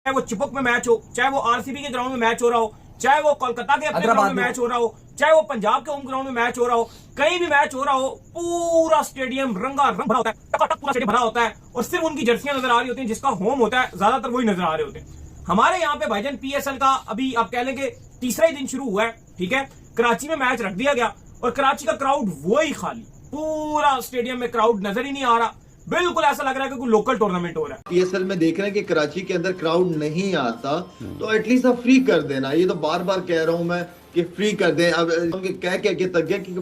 चाहे वो चिपक में मैच हो, चाहे वो आरसीबी के ग्राउंड में मैच हो रहा हो, चाहे वो कोलकाता के अपने ग्राउंड में मैच हो रहा हो, चाहे वो पंजाब के होम ग्राउंड में मैच हो रहा हो, कहीं भी मैच हो रहा हो, पूरा स्टेडियम रंगारंग भरा होता है, टकाटक पूरा स्टेडियम भरा होता है और सिर्फ उनकी जर्सियां नजर आ रही होती हैं, जिसका होम होता है ज्यादातर वही नजर आ रहे होते हैं। हमारे यहाँ पे भाईजान पीएसएल का अभी आप कह लेंगे तीसरा ही दिन शुरू हुआ है, ठीक है। कराची में मैच रख दिया गया और कराची का क्राउड वही खाली, पूरा स्टेडियम में क्राउड नजर ही नहीं आ रहा, बिल्कुल ऐसा लग रहा है कि कोई लोकल टूर्नामेंट हो रहा है। पीएसएल में देख रहे हैं कि कराची के अंदर क्राउड नहीं आता, तो एटलीस्ट आप फ्री कर देना। ये तो बार बार कह रहा हूं मैं कि फ्री कर दें। अब कह के तक गया कि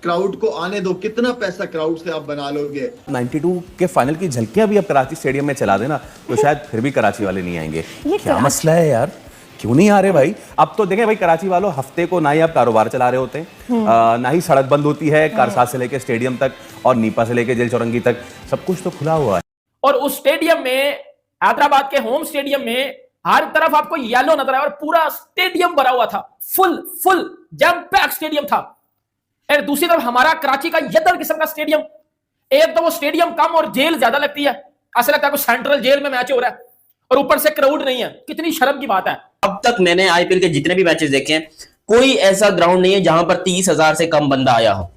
क्राउड को आने दो, कितना पैसा क्राउड से आप बना लोगे। 92 के फाइनल की झलकियां भी अब कराची स्टेडियम में चला देना तो शायद फिर भी कराची वाले नहीं आएंगे। क्या मसला है यार, क्यों नहीं आ रहे भाई? अब तो देखें भाई, कराची वालों हफ्ते को ना ही आप कारोबार चला रहे होते हैं, ना ही सड़क बंद होती है, कारसाज से लेके स्टेडियम तक और नीपा से लेके जेल चौरंगी तक सब कुछ तो खुला हुआ है। और उस स्टेडियम में, हैदराबाद के होम स्टेडियम में हर तरफ आपको येलो नजर आया और पूरा स्टेडियम भरा हुआ था, फुल जैम पैक स्टेडियम था। और दूसरी तरफ हमारा कराची का यदर किस्म का स्टेडियम, एक तो वो स्टेडियम कम और जेल ज्यादा लगती है, ऐसा लगता है कोई सेंट्रल जेल में मैच हो रहा है, और ऊपर से क्राउड नहीं है। कितनी शर्म की बात है। अब तक मैंने आईपीएल के जितने भी मैचेस देखे हैं, कोई ऐसा ग्राउंड नहीं है जहां पर 30,000 से कम बंदा आया हो।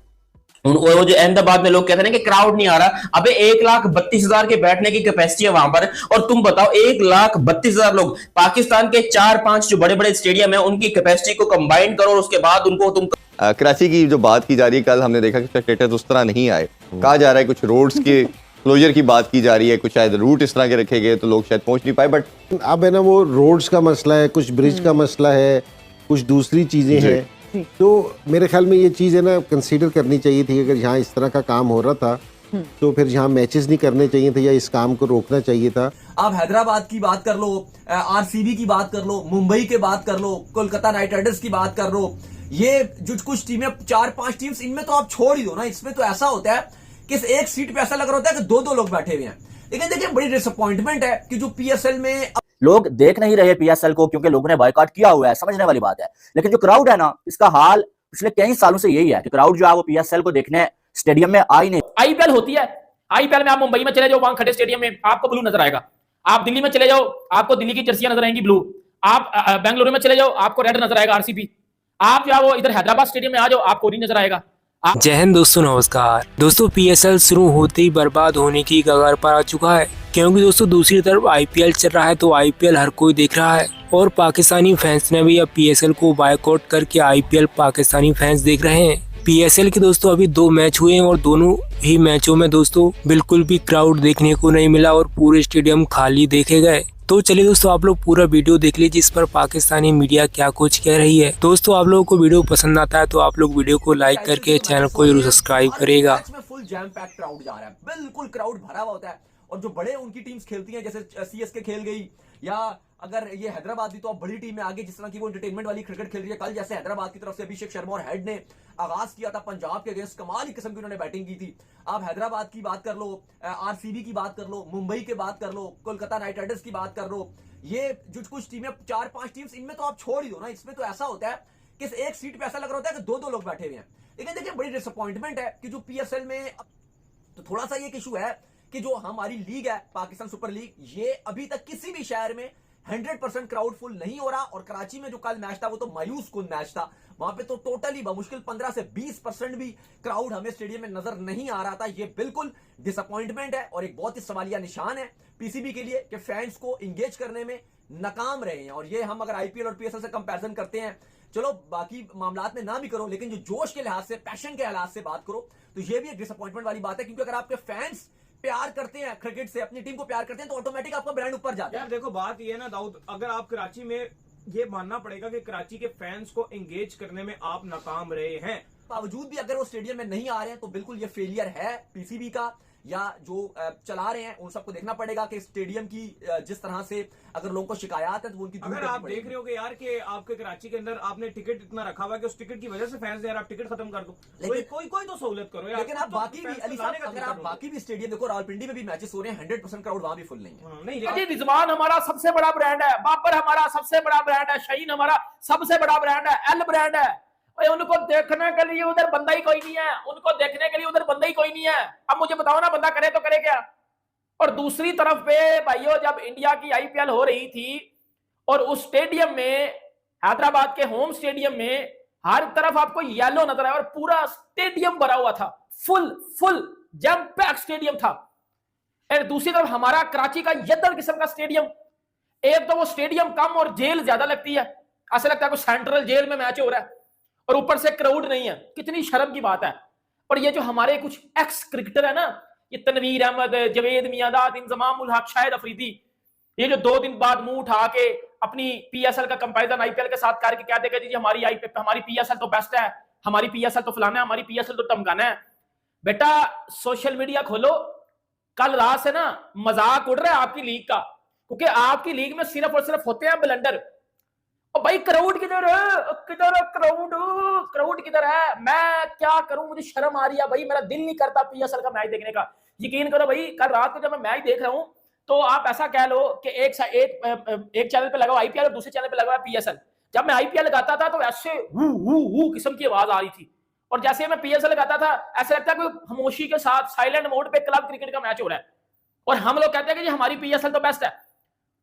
वो जो अहमदाबाद में लोग कहते हैं कि क्राउड नहीं आ रहा, अबे 1,32,000 के बैठने की कैपेसिटी है वहां पर। और तुम बताओ 1,32,000 लोग, पाकिस्तान के 4-5 जो बड़े बड़े स्टेडियम है उनकी कैपेसिटी को कंबाइन करो और उसके बाद उनको तुम कराची की जो बात की जा रही है, कल हमने देखा कि स्पेक्टेटर्स उस तरह नहीं आए। कहा जा रहा है कुछ रोड्स के क्लोजर की बात की जा रही है, कुछ शायद रूट इस तरह के रखे गए तो लोग शायद पहुंच नहीं पाए। बट अब है ना, वो रोड्स का मसला है, कुछ ब्रिज का मसला है, कुछ दूसरी चीजें हैं। तो मेरे ख्याल में ये चीज़ है ना कंसीडर करनी चाहिए थी। अगर यहाँ इस तरह का काम हो रहा था तो फिर यहाँ मैचेस नहीं करने चाहिए थे या इस काम को रोकना चाहिए था। आप हैदराबाद की बात कर लो, आरसीबी की बात कर लो, मुंबई की बात कर लो, कोलकाता नाइट राइडर्स की बात कर लो, ये जो कुछ टीमें 4-5 टीम्स, इनमें तो आप छोड़ ही दो ना। इसमें तो ऐसा होता है कि एक सीट पे ऐसा लग रहा होता है कि 2-2 लोग बैठे हुए हैं। लेकिन देखिए बड़ी डिसअपॉइंटमेंट है कि जो पीएसएल में लोग देख नहीं रहे पीएसएल को, क्योंकि लोगों ने बायकॉट किया हुआ है, समझने वाली बात है। लेकिन जो क्राउड है ना, इसका हाल पिछले कई सालों से यही है कि क्राउड जो है वो पीएसएल को देखने स्टेडियम में आ ही नहीं। आईपीएल होती है, आईपीएल में आप मुंबई में चले जाओ, वहां खड़े स्टेडियम में आपको ब्लू नजर आएगा। आप दिल्ली में चले जाओ, आपको दिल्ली की जर्सियां नजर आएंगी ब्लू। आप बेंगलुरु में चले जाओ, आपको रेड नजर आएगा आरसीबी। आप जो है वो इधर हैदराबाद स्टेडियम में आ जाओ, आपको ऑरेंज नजर आएगा। जय हिंद दोस्तों, नमस्कार दोस्तों। पीएसएल शुरू होते ही बर्बाद होने की कगार पर आ चुका है, क्योंकि दोस्तों दूसरी तरफ आईपीएल चल रहा है, तो आईपीएल हर कोई देख रहा है और पाकिस्तानी फैंस ने भी अब पीएसएल को बायकॉट करके आईपीएल पाकिस्तानी फैंस देख रहे हैं। पीएसएल के दोस्तों अभी 2 मैच हुए हैं और दोनों ही मैचों में दोस्तों बिल्कुल भी क्राउड देखने को नहीं मिला और पूरे स्टेडियम खाली देखे गए। तो चलिए दोस्तों, आप लोग पूरा वीडियो देख लीजिए जिस पर पाकिस्तानी मीडिया क्या कुछ कह रही है। दोस्तों आप लोगों को वीडियो पसंद आता है तो आप लोग वीडियो को लाइक करके चैनल को जरूर सब्सक्राइब करेगा। फुल जैम पैक क्राउड जा रहा है, बिल्कुल क्राउड भरा हुआ होता है। और जो बड़े उनकी टीम्स खेलती हैं, जैसे सीएसके खेल गई, या अगर ये हैदराबाद भी तो अब बड़ी टीम में आगे, जिस तरह की वो एंटरटेनमेंट वाली क्रिकेट खेल रही है। कल जैसे हैदराबाद की तरफ से अभिषेक शर्मा और हेड ने आगाज किया था पंजाब के अगेंस्ट, कमाल की किस्म की उन्होंने बैटिंग की थी। आप हैदराबाद की बात कर लो, आरसीबी की बात कर लो, मुंबई की बात कर लो, कोलकाता नाइट राइडर्स की बात कर लो, ये जो कुछ टीमें 4-5 टीम्स, इनमें तो आप छोड़ ही दो ना। इसमें तो ऐसा होता है कि एक सीट पे ऐसा लग रहा होता है कि 2-2 लोग बैठे हुए हैं। लेकिन देखिए बड़ी डिसअपॉइंटमेंट है कि जो पीएसएल में तो थोड़ा सा ये इशू है कि जो हमारी लीग है, पाकिस्तान सुपर लीग, ये अभी तक किसी भी शहर में 100% क्राउड फुल नहीं हो रहा। और कराची में जो कल मैच था वो तो मायूस कुन मैच था, वहां पे तो टोटली बमुश्किल 15 से 20% भी क्राउड हमें स्टेडियम में नजर नहीं आ रहा था। ये बिल्कुल डिसअपॉइंटमेंट है और एक बहुत ही सवालिया निशान है पीसीबी के लिए कि फैंस को इंगेज करने में नाकाम रहे हैं। और ये हम अगर आईपीएल और पीएसएल से कंपैरिजन करते हैं, चलो बाकी मामलात में ना भी करो, लेकिन जो जोश के लिहाज से, पैशन के लिहाज से बात करो, तो ये भी एक डिसअपॉइंटमेंट वाली बात है। क्योंकि अगर आपके फैंस प्यार करते हैं क्रिकेट से, अपनी टीम को प्यार करते हैं, तो ऑटोमेटिक आपका ब्रांड ऊपर जाता है। यार देखो बात ये है ना दाऊद, अगर आप कराची में, ये मानना पड़ेगा कि कराची के फैंस को एंगेज करने में आप नाकाम रहे हैं। बावजूद भी अगर वो स्टेडियम में नहीं आ रहे हैं तो बिल्कुल ये फेलियर है पीसीबी का, या जो चला रहे हैं उन सबको देखना पड़ेगा कि स्टेडियम की जिस तरह से अगर लोगों को शिकायत है तो उनकी अगर आप देख रहे हो कि यार कि आपके कराची के अंदर आपने टिकट इतना रखा हुआ है कि उस टिकट की वजह से फैंस यार आप टिकट खत्म कर दो, कोई तो सहूलत करो यार। लेकिन आप बाकी भी अली साहब, अगर आप बाकी भी स्टेडियम देखो, रावलपिंडी में भी मैचेस हो रहे हैं, 100% क्राउड वहां भी फुल नहीं है। नहीं, रिजवान हमारा सबसे बड़ा ब्रांड है, बाबर हमारा सबसे बड़ा ब्रांड है, शाहीन हमारा सबसे बड़ा ब्रांड है, एल ब्रांड है। उनको देखने के लिए उधर बंदा ही कोई नहीं है, उनको देखने के लिए उधर बंदा ही कोई नहीं है। अब मुझे बताओ ना, बंदा करे तो करे क्या? और दूसरी तरफ पे भाइयों जब इंडिया की आईपीएल हो रही थी और उस स्टेडियम में, हैदराबाद के होम स्टेडियम में, हर तरफ आपको येलो नजर आया और पूरा स्टेडियम भरा हुआ था, full full jam pack stadium था। और दूसरी तरफ हमारा कराची का यदर किस्म का स्टेडियम, एक तो वो स्टेडियम कम और जेल ज्यादा लगती है, ऐसा लगता है कोई सेंट्रल जेल में मैच हो रहा है, और ऊपर से क्राउड नहीं है। कितनी शर्म की बात है। और ये जो हमारे कुछ एक्स क्रिकेटर है ना, ये तनवीर अहमद, जवेद मियांदाद, इंजमाम उल हक, शाहिद अफरीदी, ये जो 2 दिन बाद मुंह उठा के अपनी पीएसएल का कंपैरिजन आईपीएल के साथ करके क्या देगा जी हमारी पीएसएल तो बेस्ट है, हमारी पीएसएल तो फलाना है, हमारी पीएसएल तो टमकाना है। बेटा सोशल मीडिया खोलो, कल रात से ना मजाक उड़ रहा है आपकी लीग का, क्योंकि आपकी लीग में सिर्फ और सिर्फ होते हैं ब्लंडर। और भाई क्राउड किधर है, किधर है क्राउड, क्राउड किधर है? मैं क्या करूं, मुझे शर्म आ रही है भाई, मेरा दिल नहीं करता पीएसएल का मैच देखने का। यकीन करो भाई, कल रात को जब मैं मैच देख रहा हूं तो आप ऐसा कह लो कि एक चैनल पे लगा आईपीएल और दूसरे चैनल पे लगा पीएसएल। जब मैं आईपीएल लगाता था तो ऐसे वू किस्म की आवाज आ रही थी, और जैसे मैं पीएसएल लगाता था ऐसा लगता है कोई खामोशी के साथ साइलेंट मोड पे क्लब क्रिकेट का मैच हो रहा है। और हम लोग कहते हैं कि जी हमारी पीएसएल तो बेस्ट है,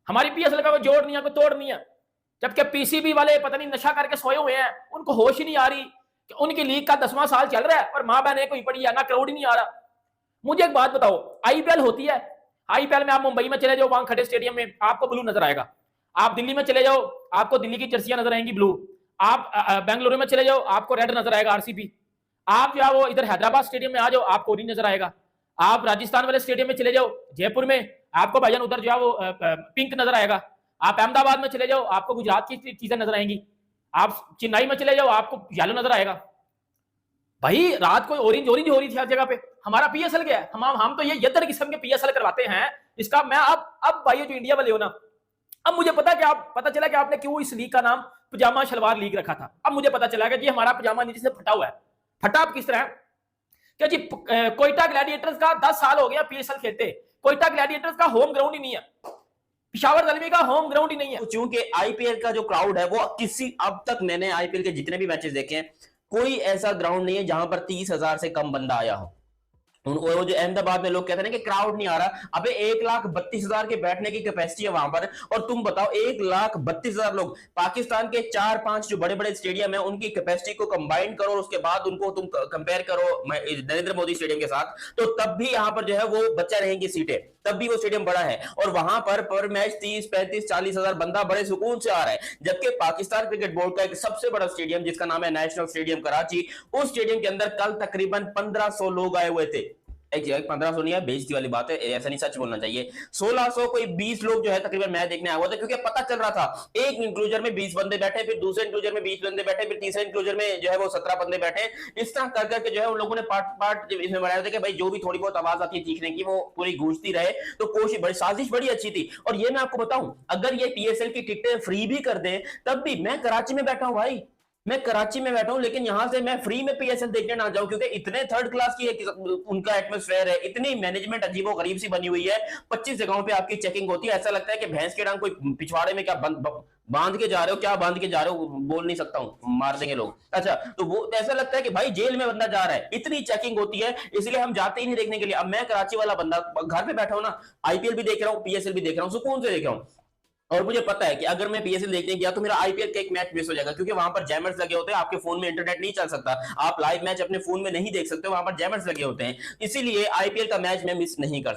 हमारी पीएसएल का कोई जोड़ नहीं है, कोई तोड़ नहीं है। जबकि पीसीबी वाले पता नहीं नशा करके सोए हुए हैं, उनको होश ही नहीं आ रही कि उनकी लीग का 10वां साल चल रहा है और मां बहन कोई पड़ी है, ना क्राउड ही नहीं आ रहा। मुझे एक बात बताओ, आईपीएल होती है, आईपीएल में आप मुंबई में चले जाओ, वानखेड़े स्टेडियम में आपको ब्लू नजर आएगा। आप दिल्ली में चले जाओ, आपको दिल्ली की जर्सियां नजर आएंगी ब्लू। आप बेंगलुरु में चले जाओ, आपको रेड नजर आएगा आरसीबी। आप जो है वो इधर हैदराबाद स्टेडियम में आ जाओ, आपको ऑरेंज नजर आएगा। आप राजस्थान वाले स्टेडियम में चले जाओ, जयपुर में, आपको भाईजान उधर जो है वो पिंक नजर आएगा। आप अहमदाबाद में चले जाओ, आपको गुजरात की चीजें नजर आएंगी। आप चेन्नई में चले जाओ, आपको येलो नजर आएगा। भाई रात को ऑरेंज ऑरेंज हो रही थी हर जगह पे। हमारा पीएसएल क्या है, हम तो ये यदर किस्म के पीएसएल करवाते हैं। इसका मैं अब भाई जो इंडिया वाले हो ना, अब मुझे पता चला कि आपने क्यों इस लीग का नाम पजामा शलवार लीग रखा था। अब मुझे पता चला कि जी हमारा पजामा नीचे से फटा हुआ है। फटा अब किस तरह है कि जी कोयटा ग्लैडिएटर्स का 10 साल हो गया पीएसएल खेलते, कोयटा ग्लैडिएटर्स का होम ग्राउंड ही नहीं है, पिशावर दलवी का होम ग्राउंड ही नहीं है। चूंकि आईपीएल का जो क्राउड है वो अब तक मैंने आईपीएल के जितने भी मैचेस देखे हैं, कोई ऐसा ग्राउंड नहीं है जहां पर 30,000 से कम बंदा आया हो। वो जो अहमदाबाद में लोग कहते हैं ना कि क्राउड नहीं आ रहा, अबे 1,32,000 के बैठने की कैपेसिटी है वहां पर। और तुम बताओ 1,32,000 लोग, पाकिस्तान के 4-5 जो बड़े बड़े स्टेडियम है उनकी कैपेसिटी को कंबाइन करो और उसके बाद उनको तुम कंपेयर करो नरेंद्र मोदी स्टेडियम के साथ, तो तब भी यहां पर जो है वो बचा रहेंगी सीटें, तब भी वो स्टेडियम बड़ा है। और वहां पर मैच 30, 35, 40,000 बंदा बड़े सुकून से आ रहा है। जबकि पाकिस्तान क्रिकेट बोर्ड का एक सबसे बड़ा स्टेडियम जिसका नाम है नेशनल स्टेडियम कराची, उस स्टेडियम के अंदर कल तकरीबन 1500 लोग आए हुए थे। एक जगह 1500 नहीं है, बेइज्जती वाली बात है, ऐसा नहीं, सच बोलना चाहिए। 1600 कोई 20 लोग जो है तकरीबन मैच देखने आए हुए थे, क्योंकि पता चल रहा था एक इंक्लूजर में 20 बंदे बैठे, फिर दूसरे इंक्लूजर में 20 बंदे बैठे, फिर तीसरे इंक्लूजर में जो है वो 17 बंदे बैठे। इस तरह कर करके जो है उन लोगों ने पार्ट इसमें बनाया था कि भाई जो भी थोड़ी बहुत आवाज आती है चीखने की वो पूरी गूंजती रहे। तो कोशिश बड़ी, साजिश बड़ी अच्छी थी। और ये मैं आपको बताऊं, अगर ये पीएसएल की टिकटें फ्री भी कर दें तब भी, मैं कराची में बैठा हूं भाई, मैं कराची में बैठा हूं, लेकिन यहां से मैं फ्री में पीएसएल देखने ना जाऊं, क्योंकि इतने थर्ड क्लास की उनका एटमॉस्फेयर है, इतनी मैनेजमेंट अजीबो गरीब सी बनी हुई है। 25 जगहों पे आपकी चेकिंग होती है, ऐसा लगता है कि भैंस के डांग कोई पिछवाड़े में क्या बांध के जा रहे हो, क्या बांध के जा रहे हो बोल नहीं सकता हूं, मार देंगे लोग। अच्छा, तो वो ऐसा लगता है कि भाई जेल में बंदा जा रहा है, इतनी चेकिंग होती है, इसलिए हम जाते ही नहीं देखने के लिए। अब मैं कराची वाला बंदा घर पे बैठा हूं ना, आईपीएल भी देख रहा हूं, पीएसएल भी देख रहा हूं, सुकून से देख रहा हूं। और मुझे पता है कि अगर मैं पीएसएल देखने गया तो मेरा आईपीएल का एक मैच मिस हो जाएगा, क्योंकि वहां पर जैमर्स लगे होते हैं, आपके फोन में इंटरनेट नहीं चल सकता, आप लाइव मैच अपने फोन में नहीं देख सकते, वहां पर जैमर्स लगे होते हैं। इसीलिए आईपीएल का मैच मैं मिस नहीं कर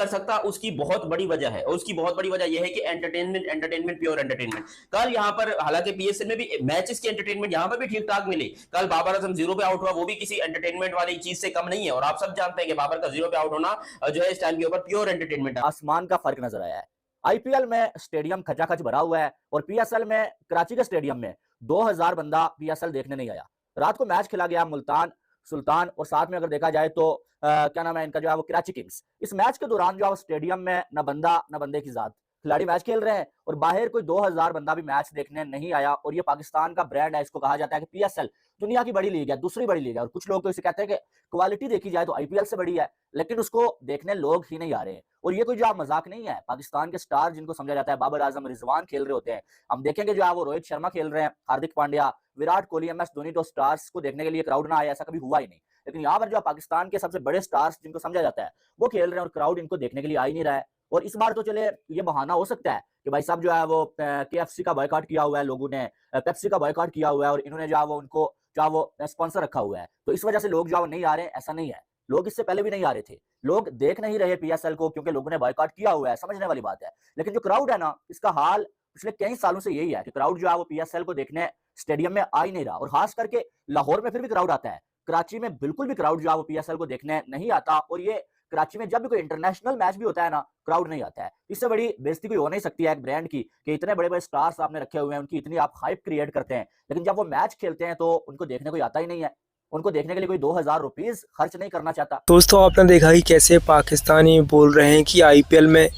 सकता, उसकी बहुत बड़ी वजह है। और उसकी बहुत बड़ी वजह यह है कि एंटरटेनमेंट, प्योर एंटरटेनमेंट। कल यहां पर हालांकि पीएसएल में भी मैचेस की एंटरटेनमेंट यहां पर भी ठीक ठाक मिली। कल बाबर आजम 0 पे आउट हुआ, वो भी किसी एंटरटेनमेंट वाली चीज से कम नहीं है। और आप सब जानते हैं कि बाबर का 0 पे आउट होना जो है इस टाइम के ऊपर प्योर एंटरटेनमेंट है। आसमान का फर्क नजर आया है। आईपीएल में स्टेडियम खचाखच भरा हुआ है और पीएसएल में कराची के स्टेडियम में 2000 बंदा पीएसएल देखने नहीं आया। रात को मैच खेला गया मुल्तान सुल्तान, और साथ में अगर देखा जाए तो क्या नाम है इनका, जो है वो कराची किंग्स। इस मैच के दौरान जो है स्टेडियम में न बंदा न बंदे की जात, खिलाड़ी मैच खेल रहे हैं और बाहर कोई 2000 बंदा भी मैच देखने नहीं आया। और ये पाकिस्तान का ब्रांड है, इसको कहा जाता है कि पीएसएल दुनिया की बड़ी लीग है, दूसरी बड़ी लीग है। और कुछ लोग तो इसे कहते हैं कि क्वालिटी देखी जाए तो आईपीएल से बड़ी है, लेकिन उसको देखने लोग ही नहीं आ रहे हैं। और ये कोई जो मजाक नहीं है, पाकिस्तान के स्टार जिनको समझा जाता है, बाबर आजम, रिजवान खेल रहे होते हैं। हम देखेंगे जो है वो रोहित शर्मा खेल रहे हैं, हार्दिक पांड्या, विराट कोहली, MS धोनी, तो स्टार्स को देखने के लिए क्राउड ना आया, ऐसा कभी हुआ ही नहीं। लेकिन यहाँ पर जो पाकिस्तान के सबसे बड़े स्टार्स जिनको समझा जाता है वो खेल रहे हैं और क्राउड इनको देखने के लिए आ ही नहीं रहा है। और इस बार तो चले ये बहाना हो सकता है कि भाई साहब जो है वो KFC का बॉयकॉट किया हुआ है, लोगों ने पेप्सी का बॉयकॉट किया हुआ है और इन्होंने जो है वो उनको जो है वो स्पॉन्सर रखा हुआ है, तो इस वजह से लोग जो है वो नहीं आ रहे हैं। ऐसा नहीं है, लोग इससे पहले भी नहीं आ रहे थे, लोग देख नहीं रहे PSL को क्योंकि लोगों ने बॉयकॉट किया हुआ है, समझने वाली बात है। लेकिन जो क्राउड है ना, इसका हाल पिछले कई सालों से यही है कि क्राउड जो है वो PSL को देखने स्टेडियम में आ ही नहीं रहा। और खास करके लाहौर में फिर भी क्राउड आता है, कराची में बिल्कुल भी क्राउड जो है वो PSL को देखने नहीं आता। और ये कराची में जब भी कोई इंटरनेशनल मैच भी होता है ना, क्राउड नहीं आता है। इससे बड़ी बेइज्जती कोई हो नहीं सकती है एक ब्रांड की कि इतने बड़े बड़े स्टार्स आपने रखे हुए हैं, उनकी इतनी आप हाइप क्रिएट करते हैं, लेकिन जब वो मैच खेलते हैं तो उनको देखने कोई आता ही नहीं है। उनको देखने के लिए कोई 2000 रुपीज खर्च नहीं करना चाहता। दोस्तों आपने देखा कि कैसे पाकिस्तानी बोल रहे हैं कि IPL में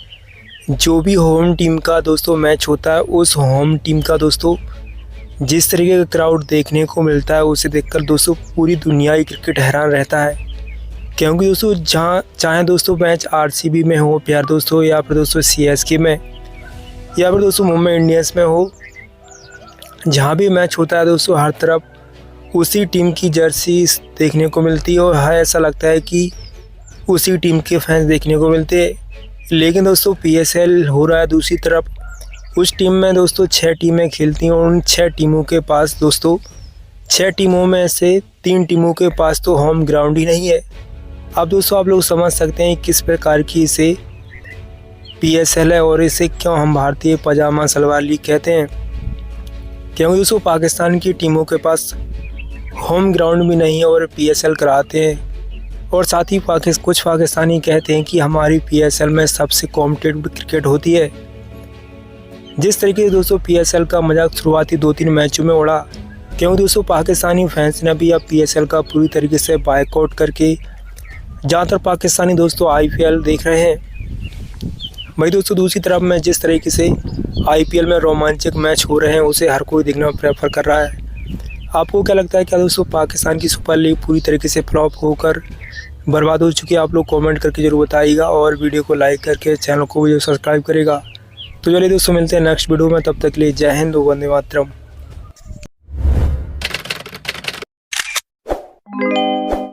जो भी होम टीम का दोस्तों मैच होता है, उस होम टीम का दोस्तों जिस तरीके का क्राउड देखने को मिलता है, उसे देखकर दोस्तों पूरी दुनिया ही क्रिकेट हैरान रहता है। क्योंकि दोस्तों जहाँ चाहे दोस्तों मैच RCB में हो प्यार दोस्तों, या फिर दोस्तों CSK में, या फिर दोस्तों मुंबई इंडियंस में हो, जहाँ भी मैच होता है दोस्तों हर तरफ उसी टीम की जर्सी देखने को मिलती है और हर ऐसा लगता है कि उसी टीम के फैंस देखने को मिलते हैं। लेकिन दोस्तों PSL हो रहा है दूसरी तरफ, उस टीम में दोस्तों 6 टीमें खेलती हैं और उन 6 टीमों के पास दोस्तों 6 टीमों में से 3 टीमों के पास तो होम ग्राउंड ही नहीं है। अब दोस्तों आप लोग समझ सकते हैं किस प्रकार की इसे PSL है और इसे क्यों हम भारतीय पजामा सलवार लीग कहते हैं। क्योंकि दोस्तों पाकिस्तान की टीमों के पास होम ग्राउंड भी नहीं है और PSL कराते हैं। और साथ ही कुछ पाकिस्तानी कहते हैं कि हमारी PSL में सबसे कॉम्पिटिटिव क्रिकेट होती है। जिस तरीके से दोस्तों PSL का मजाक शुरुआती 2-3 मैचों में उड़ा, क्योंकि दोस्तों पाकिस्तानी फैंस ने भी अब PSL का पूरी तरीके से बायकॉट करके ज़्यादातर पाकिस्तानी दोस्तों IPL देख रहे हैं। वही दोस्तों दूसरी तरफ में जिस तरीके से IPL में रोमांचक मैच हो रहे हैं उसे हर कोई देखना प्रेफर कर रहा है। आपको क्या लगता है, क्या दोस्तों पाकिस्तान की सुपर लीग पूरी तरीके से फ्लॉप होकर बर्बाद हो चुकी है? आप लोग कमेंट करके जरूर बताइएगा और वीडियो को लाइक करके चैनल को भी सब्सक्राइब करेगा। तो चलिए दोस्तों मिलते हैं नेक्स्ट वीडियो में, तब तक के लिए जय हिंद, वंदे मातरम।